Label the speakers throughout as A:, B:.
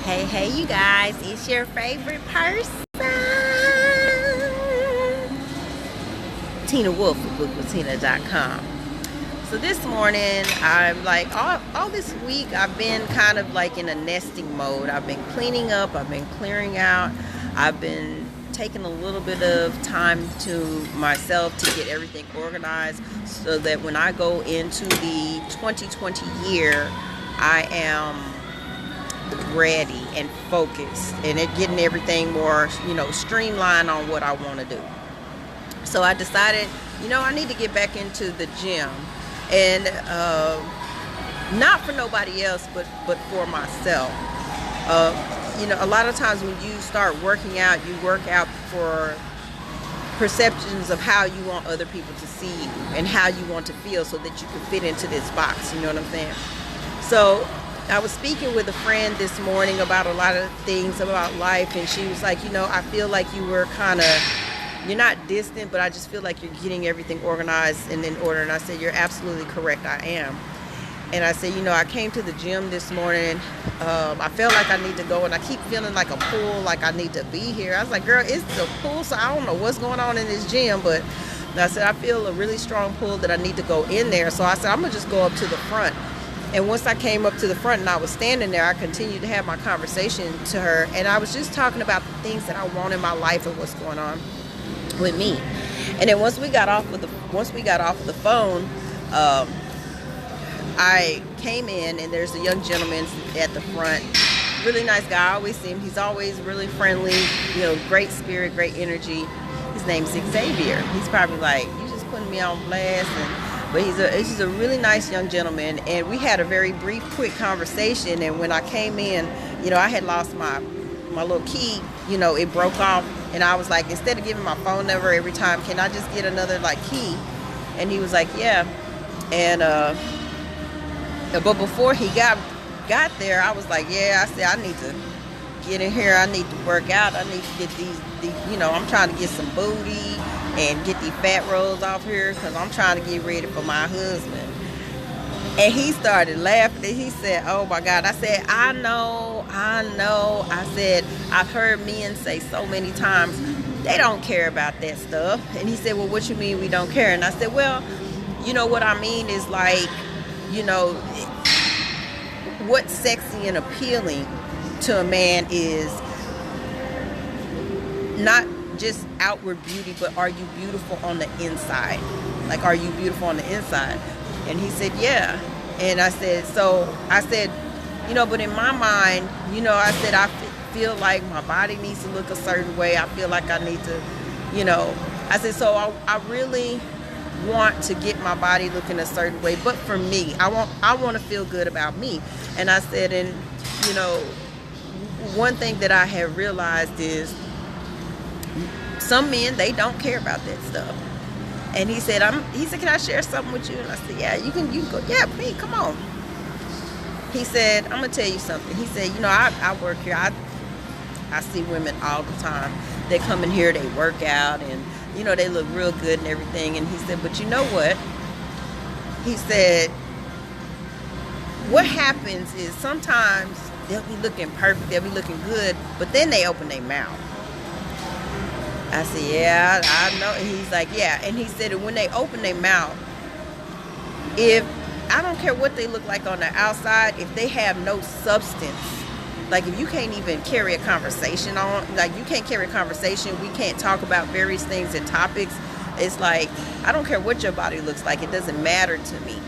A: Hey, you guys, it's your favorite person, Tina Wolf of bookwatina.com. So this morning, I'm like, all this week, I've been kind of like in a nesting mode. I've been cleaning up, I've been clearing out, I've been taking a little bit of time to myself to get everything organized so that when I go into the 2020 year, I am ready and focused and getting everything more, streamlined on what I want to do. So I decided, I need to get back into the gym, and not for nobody else, but for myself. A lot of times when you start working out, you work out for perceptions of how you want other people to see you and how you want to feel so that you can fit into this box. You know what I'm saying? So I was speaking with a friend this morning about a lot of things about life, and she was like, I feel like you were you're not distant, but I just feel like you're getting everything organized and in order. And I said, you're absolutely correct, I am. And I said, I came to the gym this morning. I felt like I need to go, and I keep feeling like a pull, like I need to be here. I was like, girl, it's a pull, so I don't know what's going on in this gym, but I said, I feel a really strong pull that I need to go in there. So I said, I'm going to just go up to the front. And once I came up to the front and I was standing there, I continued to have my conversation to her. And I was just talking about the things that I want in my life and what's going on with me. And then once we got off of the phone, I came in, and there's a young gentleman at the front. Really nice guy. I always see him. He's always really friendly, great spirit, great energy. His name's Xavier. He's probably like, you just putting me on blast. But he's a really nice young gentleman, and we had a very brief, quick conversation. And when I came in, I had lost my little key. It broke off, and I was like, instead of giving my phone number every time, can I just get another key? And he was like, yeah. And but before he got there, I was like, yeah. I said, I need to get in here. I need to work out. I need to get these I'm trying to get some booty and get these fat rolls off here because I'm trying to get ready for my husband. And he started laughing, and he said, oh my God. I said, I know. I said, I've heard men say so many times, they don't care about that stuff. And he said, well, what you mean we don't care? And I said, well, what I mean is what's sexy and appealing to a man is not just outward beauty, but are you beautiful on the inside? Are you beautiful on the inside? And he said, yeah. And I said, but in my mind, I said, I feel like my body needs to look a certain way. I feel like I need to, I said, so I really want to get my body looking a certain way, but for me, I want to feel good about me. And I said, and one thing that I have realized is some men, they don't care about that stuff. And he said, can I share something with you? And I said, yeah, you can go. Yeah, please, come on. He said, I'm gonna tell you something. He said, I work here. I see women all the time. They come in here, they work out, and they look real good and everything. And he said, but you know what? He said, what happens is sometimes they'll be looking perfect, they'll be looking good, but then they open their mouth. I said, yeah, I know. And he's like, yeah. And he said, when they open their mouth, I don't care what they look like on the outside, if they have no substance, if you can't even carry a conversation you can't carry a conversation, we can't talk about various things and topics. It's I don't care what your body looks like, it doesn't matter to me.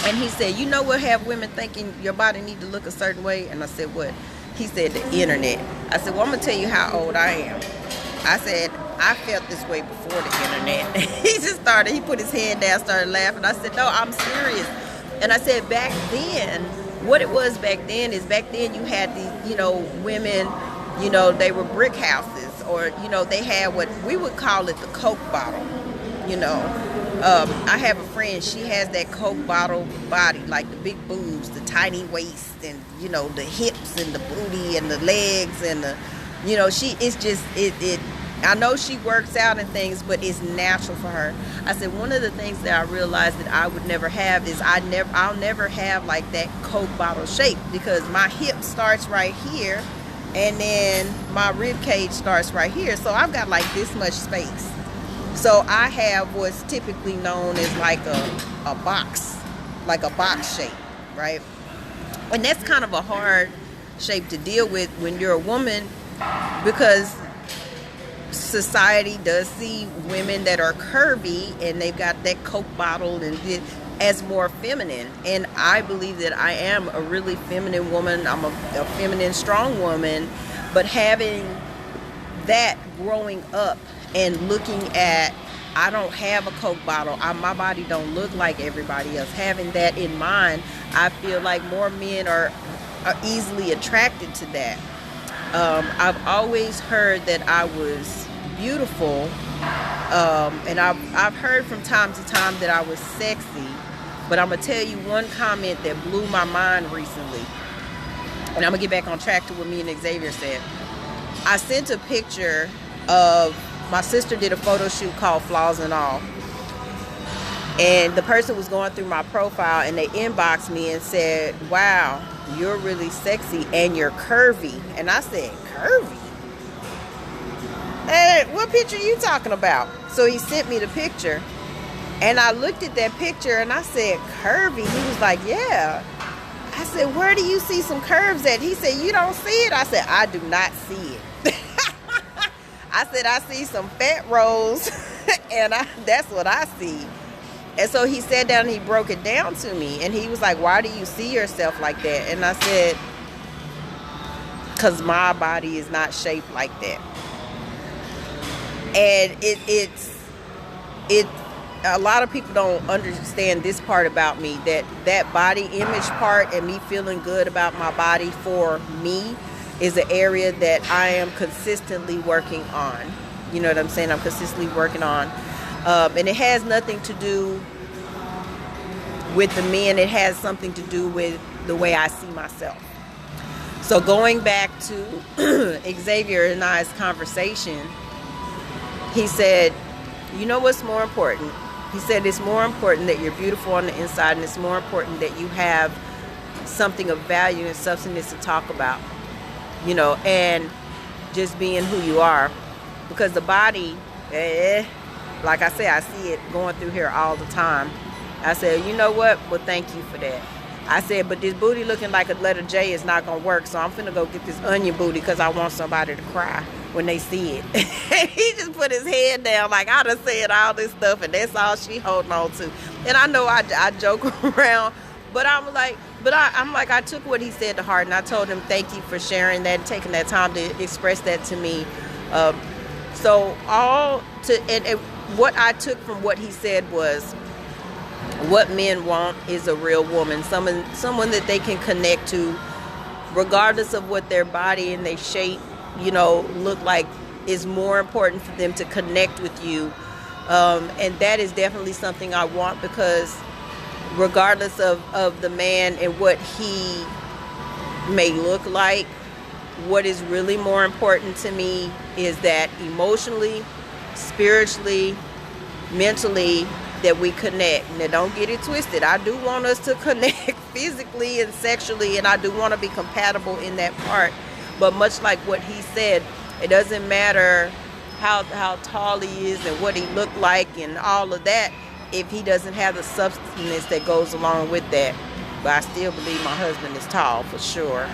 A: And he said, what have women thinking your body need to look a certain way? And I said, what? He said, the internet. I said, well, I'm going to tell you how old I am. I said, I felt this way before the internet. He put his head down, started laughing. I said, no, I'm serious. And I said, back then, what it was back then is you had these, women, they were brick houses, or, they had what we would call it the Coke bottle, I have a friend, she has that Coke bottle body, the big boobs, the tiny waist, and, the hips and the booty and the legs and the, it's just, I know she works out and things, but it's natural for her. I said one of the things that I realized that I would never have is I'll never have like that Coke bottle shape, because my hip starts right here and then my rib cage starts right here. So I've got like this much space. So I have what's typically known as like a box, like a box shape, right? And that's kind of a hard shape to deal with when you're a woman, because society does see women that are curvy and they've got that Coke bottle and as more feminine. And I believe that I am a really feminine woman. I'm a feminine, strong woman. But having that growing up and looking at, I don't have a Coke bottle, my body don't look like everybody else. Having that in mind, I feel like more men are easily attracted to that. I've always heard that I was beautiful, and I've heard from time to time that I was sexy, but I'm gonna tell you one comment that blew my mind recently, and I'm gonna get back on track to what me and Xavier said. I sent a picture of, my sister did a photo shoot called Flaws and All, and the person was going through my profile and they inboxed me and said, wow, you're really sexy and you're curvy. And I said, curvy? Hey, what picture are you talking about? So he sent me the picture, and I looked at that picture and I said, curvy? He was like, yeah. I said, where do you see some curves at? He said, you don't see it? I said, I do not see it. I said, I see some fat rolls and that's what I see. And so he sat down and he broke it down to me, and he was like, why do you see yourself like that? And I said, because my body is not shaped like that. And it's a lot of people don't understand this part about me, that body image part and me feeling good about my body for me is an area that I am consistently working on. You know what I'm saying? I'm consistently working on. And it has nothing to do with the men. It has something to do with the way I see myself. So going back to Xavier and I's conversation, he said, you know what's more important? He said it's more important that you're beautiful on the inside, and it's more important that you have something of value and substance to talk about, you know, and just being who you are. Because the body, like I said, I see it going through here all the time. I said, you know what? Well, thank you for that. I said, but this booty looking like a letter J is not going to work, so I'm finna go get this onion booty because I want somebody to cry when they see it. He just put his head down like, I done said all this stuff, and that's all she holding on to. And I know I joke around, but I'm like, I took what he said to heart, and I told him, thank you for sharing that and taking that time to express that to me. And what I took from what he said was, what men want is a real woman, someone that they can connect to, regardless of what their body and their shape, you know, look like. Is more important for them to connect with you, and that is definitely something I want, because regardless of the man and what he may look like, what is really more important to me is that emotionally, spiritually, mentally, that we connect. Now, don't get it twisted. I do want us to connect physically and sexually, and I do want to be compatible in that part. But much like what he said, it doesn't matter how tall he is and what he looked like and all of that if he doesn't have the substance that goes along with that. But I still believe my husband is tall for sure.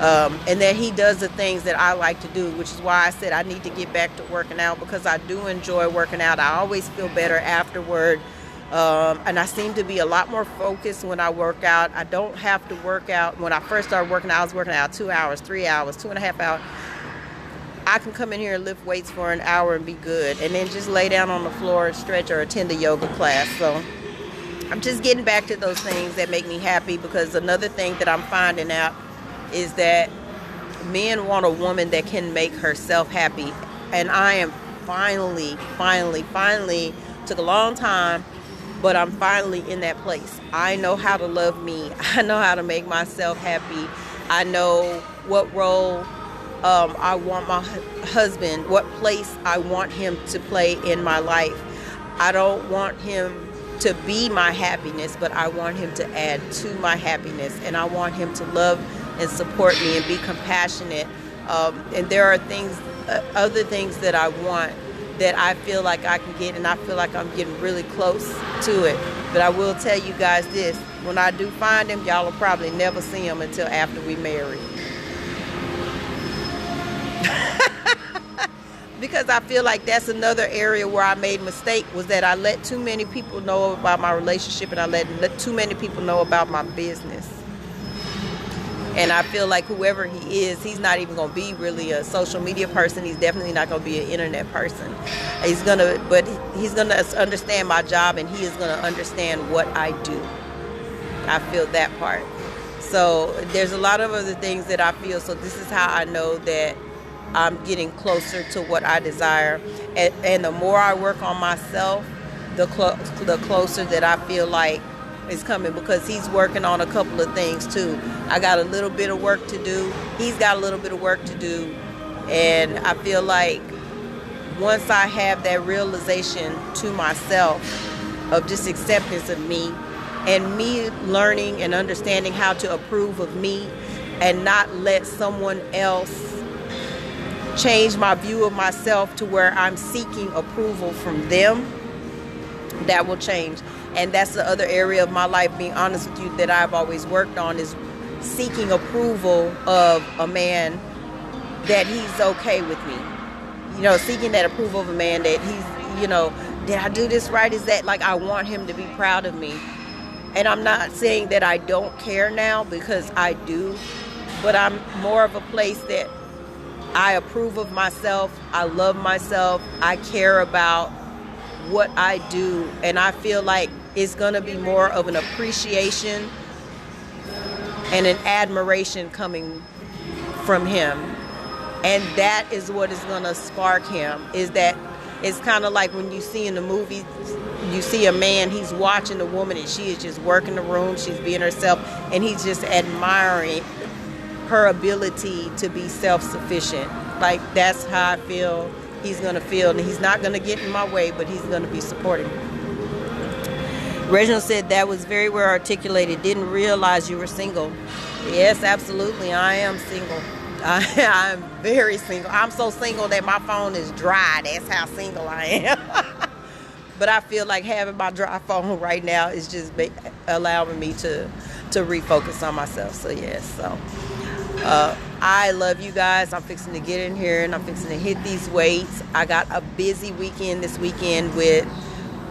A: And that he does the things that I like to do, which is why I said I need to get back to working out, because I do enjoy working out. I always feel better afterward. And I seem to be a lot more focused when I work out. I don't have to work out. When I first started working out, I was working out 2 hours, 3 hours, 2.5 hours. I can come in here and lift weights for an hour and be good, and then just lay down on the floor and stretch or attend a yoga class. So I'm just getting back to those things that make me happy, because another thing that I'm finding out is that men want a woman that can make herself happy. And I am finally, took a long time, but I'm finally in that place. I know how to love me. I know how to make myself happy. I know what role I want my husband, what place I want him to play in my life. I don't want him to be my happiness, but I want him to add to my happiness, and I want him to love and support me and be compassionate. And there are things, other things that I want that I feel like I can get, and I feel like I'm getting really close to it. But I will tell you guys this, when I do find him, y'all will probably never see him until after we marry. Because I feel like that's another area where I made a mistake, was that I let too many people know about my relationship, and I let too many people know about my business. And I feel like whoever he is, he's not even going to be really a social media person. He's definitely not going to be an internet person. But he's going to understand my job, and he is going to understand what I do. I feel that part. So there's a lot of other things that I feel. So this is how I know that I'm getting closer to what I desire. And the more I work on myself, the closer that I feel like it's coming, because he's working on a couple of things too. I got a little bit of work to do. He's got a little bit of work to do. And I feel like once I have that realization to myself of just acceptance of me, and me learning and understanding how to approve of me and not let someone else change my view of myself to where I'm seeking approval from them, that will change. And that's the other area of my life, being honest with you, that I've always worked on, is seeking approval of a man that he's okay with me. You know, seeking that approval of a man that he's, you know, did I do this right? Is that, like, I want him to be proud of me. And I'm not saying that I don't care now, because I do, but I'm more of a place that I approve of myself, I love myself, I care about what I do, and I feel like it's going to be more of an appreciation and an admiration coming from him. And that is what is going to spark him, is that it's kind of like when you see in the movies, you see a man, he's watching a woman and she is just working the room, she's being herself, and he's just admiring her ability to be self-sufficient. Like, that's how I feel he's going to feel. And he's not going to get in my way, but he's going to be supporting me. Reginald said, that was very well articulated. Didn't realize you were single. Yes, absolutely. I am single. I'm very single. I'm so single that my phone is dry. That's how single I am. But I feel like having my dry phone right now is just allowing me to refocus on myself. So, yes. So, I love you guys. I'm fixing to get in here and I'm fixing to hit these weights. I got a busy weekend this weekend with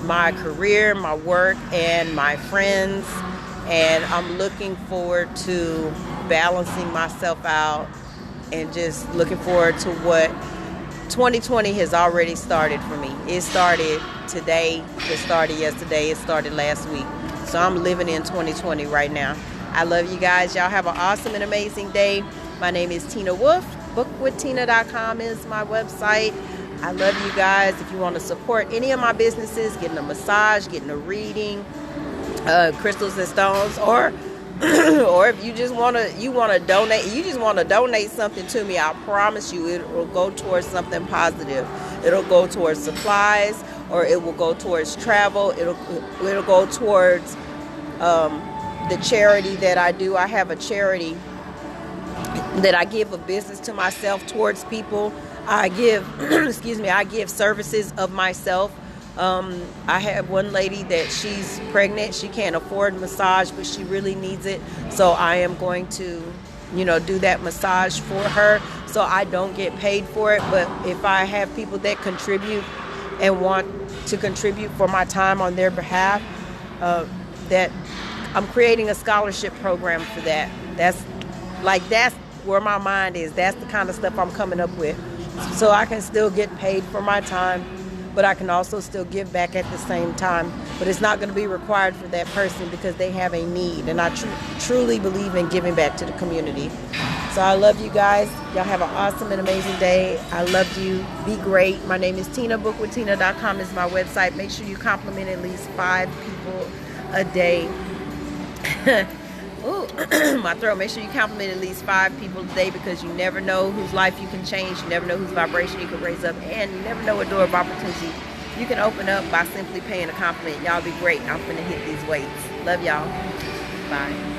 A: my career, my work, and my friends. And I'm looking forward to balancing myself out and just looking forward to what 2020 has already started for me. It started today, it started yesterday, it started last week. So I'm living in 2020 right now. I love you guys. Y'all have an awesome and amazing day. My name is Tina Wolf. Bookwithtina.com is my website. I love you guys. If you want to support any of my businesses, getting a massage, getting a reading, crystals and stones, or or if you just want to donate, you just want to donate something to me, I promise you it will go towards something positive. It'll go towards supplies, or it will go towards travel. It'll go towards the charity that I do. I have a charity that I give a business to myself towards people. I give, I give services of myself. I have one lady that she's pregnant. She can't afford massage, but she really needs it. So I am going to, do that massage for her. So I don't get paid for it. But if I have people that contribute and want to contribute for my time on their behalf, that I'm creating a scholarship program for that. That's where my mind is. That's the kind of stuff I'm coming up with. So I can still get paid for my time, but I can also still give back at the same time. But it's not going to be required for that person because they have a need. And I truly believe in giving back to the community. So I love you guys. Y'all have an awesome and amazing day. I love you. Be great. My name is Tina. Bookwithtina.com is my website. Make sure you compliment at least 5 people a day. Ooh, my throat. Make sure you compliment at least 5 people today, because you never know whose life you can change. You never know whose vibration you can raise up. And you never know what door of opportunity you can open up by simply paying a compliment. Y'all be great. I'm finna hit these weights. Love y'all. Bye.